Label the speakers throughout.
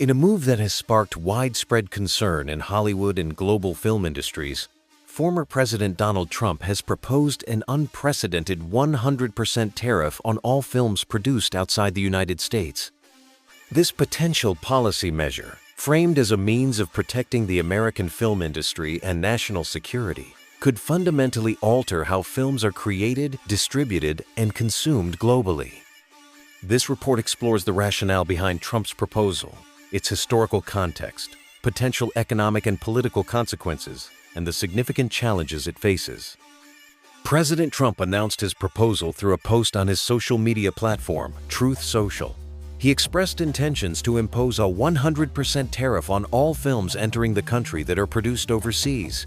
Speaker 1: In a move that has sparked widespread concern in Hollywood and global film industries, former President Donald Trump has proposed an unprecedented 100% tariff on all films produced outside the United States. This potential policy measure, framed as a means of protecting the American film industry and national security, could fundamentally alter how films are created, distributed, and consumed globally. This report explores the rationale behind Trump's proposal, its historical context, potential economic and political consequences, and the significant challenges it faces. President Trump announced his proposal through a post on his social media platform, Truth Social. He expressed intentions to impose a 100% tariff on all films entering the country that are produced overseas.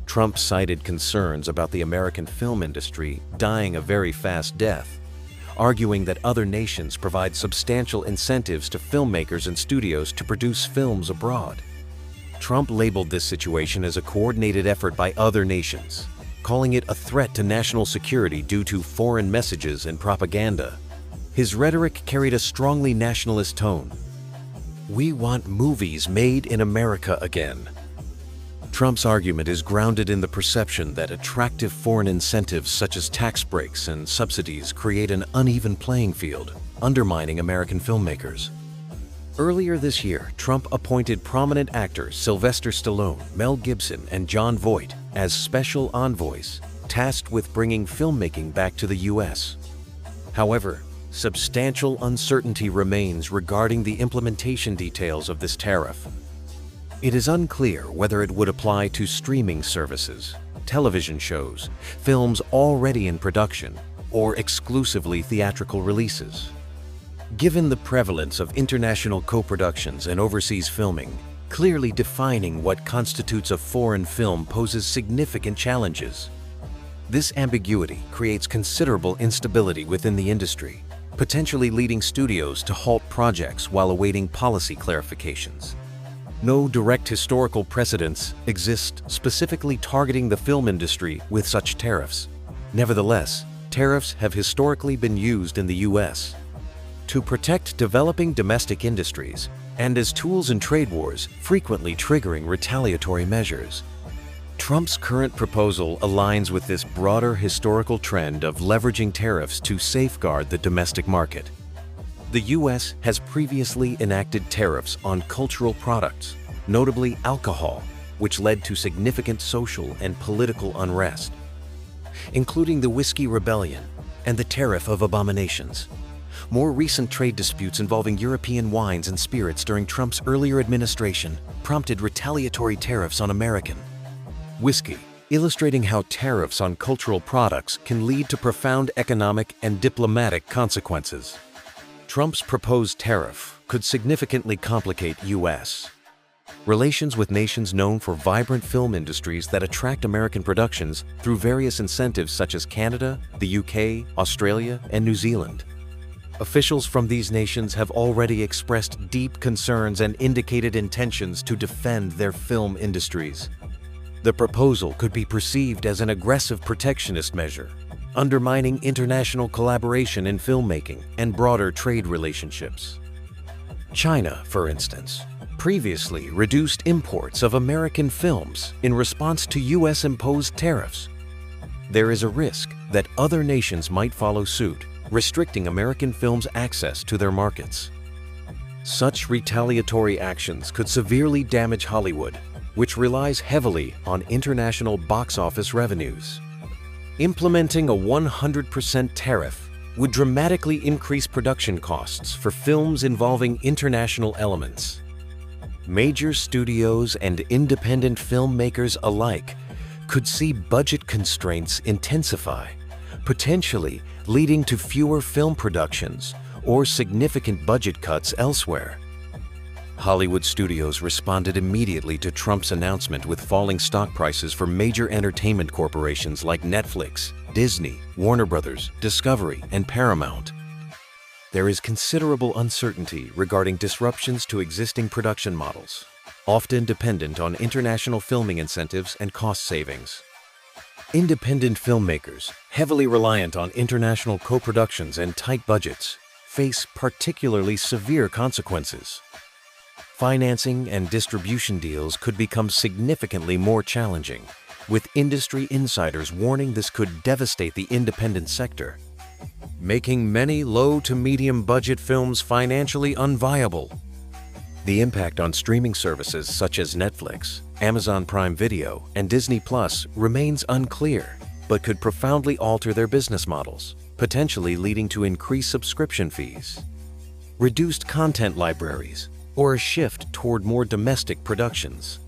Speaker 1: Trump cited concerns about the American film industry dying a very fast death, arguing that other nations provide substantial incentives to filmmakers and studios to produce films abroad. Trump labeled this situation as a coordinated effort by other nations, calling it a threat to national security due to foreign messages and propaganda. His rhetoric carried a strongly nationalist tone. "We want movies made in America again." Trump's argument is grounded in the perception that attractive foreign incentives such as tax breaks and subsidies create an uneven playing field, undermining American filmmakers. Earlier this year, Trump appointed prominent actors Sylvester Stallone, Mel Gibson, and Jon Voight as special envoys, tasked with bringing filmmaking back to the U.S. However, substantial uncertainty remains regarding the implementation details of this tariff. It is unclear whether it would apply to streaming services, television shows, films already in production, or exclusively theatrical releases. Given the prevalence of international co-productions and overseas filming, clearly defining what constitutes a foreign film poses significant challenges. This ambiguity creates considerable instability within the industry, potentially leading studios to halt projects while awaiting policy clarifications. No direct historical precedents exist specifically targeting the film industry with such tariffs. Nevertheless, tariffs have historically been used in the U.S. to protect developing domestic industries and as tools in trade wars, frequently triggering retaliatory measures. Trump's current proposal aligns with this broader historical trend of leveraging tariffs to safeguard the domestic market. The U.S. has previously enacted tariffs on cultural products, notably alcohol, which led to significant social and political unrest, including the Whiskey Rebellion and the Tariff of Abominations. More recent trade disputes involving European wines and spirits during Trump's earlier administration prompted retaliatory tariffs on American whiskey, illustrating how tariffs on cultural products can lead to profound economic and diplomatic consequences. Trump's proposed tariff could significantly complicate U.S. relations with nations known for vibrant film industries that attract American productions through various incentives such as Canada, the UK, Australia, and New Zealand. Officials from these nations have already expressed deep concerns and indicated intentions to defend their film industries. The proposal could be perceived as an aggressive protectionist measure, undermining international collaboration in filmmaking and broader trade relationships. China, for instance, previously reduced imports of American films in response to U.S.-imposed tariffs. There is a risk that other nations might follow suit, restricting American films' access to their markets. Such retaliatory actions could severely damage Hollywood, which relies heavily on international box office revenues. Implementing a 100% tariff would dramatically increase production costs for films involving international elements. Major studios and independent filmmakers alike could see budget constraints intensify, potentially leading to fewer film productions or significant budget cuts elsewhere. Hollywood studios responded immediately to Trump's announcement with falling stock prices for major entertainment corporations like Netflix, Disney, Warner Brothers, Discovery, and Paramount. There is considerable uncertainty regarding disruptions to existing production models, often dependent on international filming incentives and cost savings. Independent filmmakers, heavily reliant on international co-productions and tight budgets, face particularly severe consequences. Financing and distribution deals could become significantly more challenging, with industry insiders warning this could devastate the independent sector, making many low to medium budget films financially unviable. The impact on streaming services such as Netflix, Amazon Prime Video, and Disney Plus remains unclear, but could profoundly alter their business models, potentially leading to increased subscription fees, reduced content libraries, or a shift toward more domestic productions.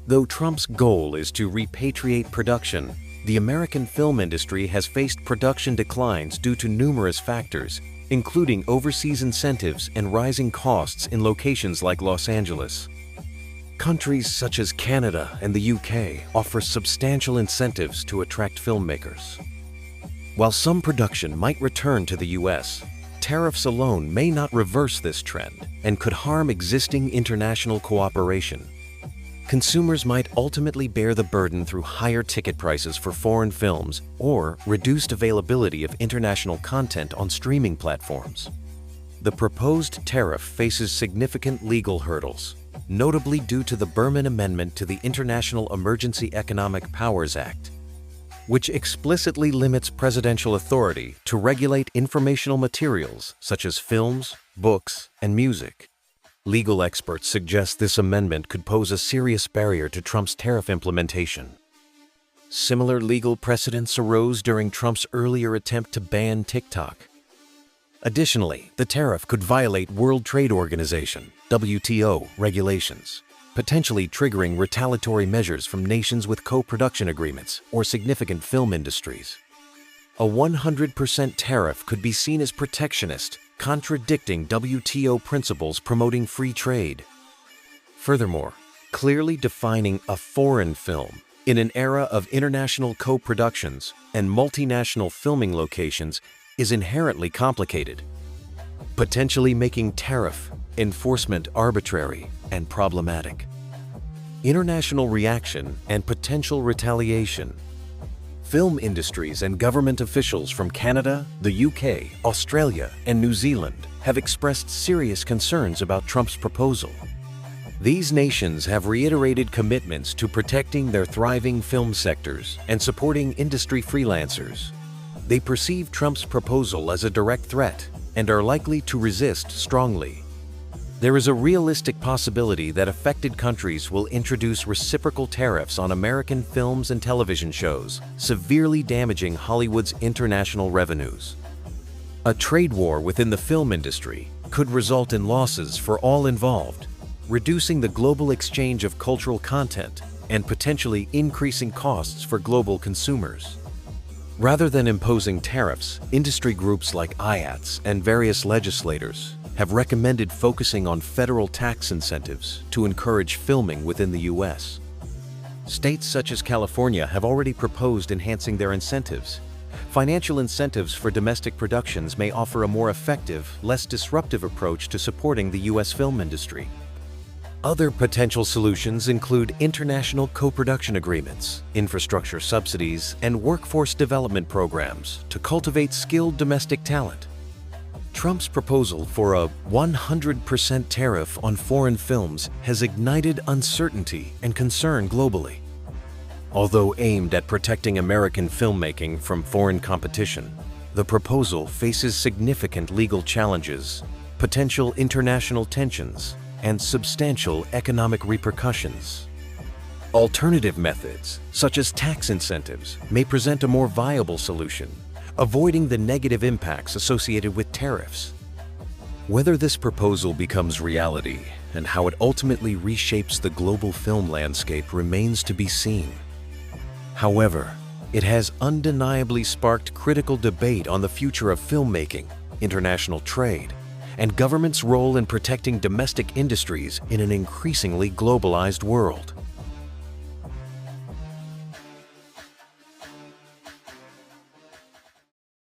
Speaker 1: Though Trump's goal is to repatriate production, the American film industry has faced production declines due to numerous factors, including overseas incentives and rising costs in locations like Los Angeles. Countries such as Canada and the UK offer substantial incentives to attract filmmakers. While some production might return to the US, tariffs alone may not reverse this trend and could harm existing international cooperation. Consumers might ultimately bear the burden through higher ticket prices for foreign films or reduced availability of international content on streaming platforms. The proposed tariff faces significant legal hurdles, notably due to the Berman Amendment to the International Emergency Economic Powers Act, which explicitly limits presidential authority to regulate informational materials such as films, books, and music. Legal experts suggest this amendment could pose a serious barrier to Trump's tariff implementation. Similar legal precedents arose during Trump's earlier attempt to ban TikTok. Additionally, the tariff could violate World Trade Organization (WTO) regulations, potentially triggering retaliatory measures from nations with co-production agreements or significant film industries. A 100% tariff could be seen as protectionist, contradicting WTO principles promoting free trade. Furthermore, clearly defining a foreign film in an era of international co-productions and multinational filming locations is inherently complicated, potentially making tariff enforcement arbitrary and problematic. International reaction and potential retaliation. Film industries and government officials from Canada, the UK, Australia, and New Zealand have expressed serious concerns about Trump's proposal. These nations have reiterated commitments to protecting their thriving film sectors and supporting industry freelancers. They perceive Trump's proposal as a direct threat and are likely to resist strongly. There is a realistic possibility that affected countries will introduce reciprocal tariffs on American films and television shows, severely damaging Hollywood's international revenues. A trade war within the film industry could result in losses for all involved, reducing the global exchange of cultural content and potentially increasing costs for global consumers. Rather than imposing tariffs, industry groups like IATS and various legislators have recommended focusing on federal tax incentives to encourage filming within the U.S. States such as California have already proposed enhancing their incentives. Financial incentives for domestic productions may offer a more effective, less disruptive approach to supporting the U.S. film industry. Other potential solutions include international co-production agreements, infrastructure subsidies, and workforce development programs to cultivate skilled domestic talent. Trump's proposal for a 100% tariff on foreign films has ignited uncertainty and concern globally. Although aimed at protecting American filmmaking from foreign competition, the proposal faces significant legal challenges, potential international tensions, and substantial economic repercussions. Alternative methods, such as tax incentives, may present a more viable solution, avoiding the negative impacts associated with tariffs. Whether this proposal becomes reality and how it ultimately reshapes the global film landscape remains to be seen. However, it has undeniably sparked critical debate on the future of filmmaking, international trade, and government's role in protecting domestic industries in an increasingly globalized world.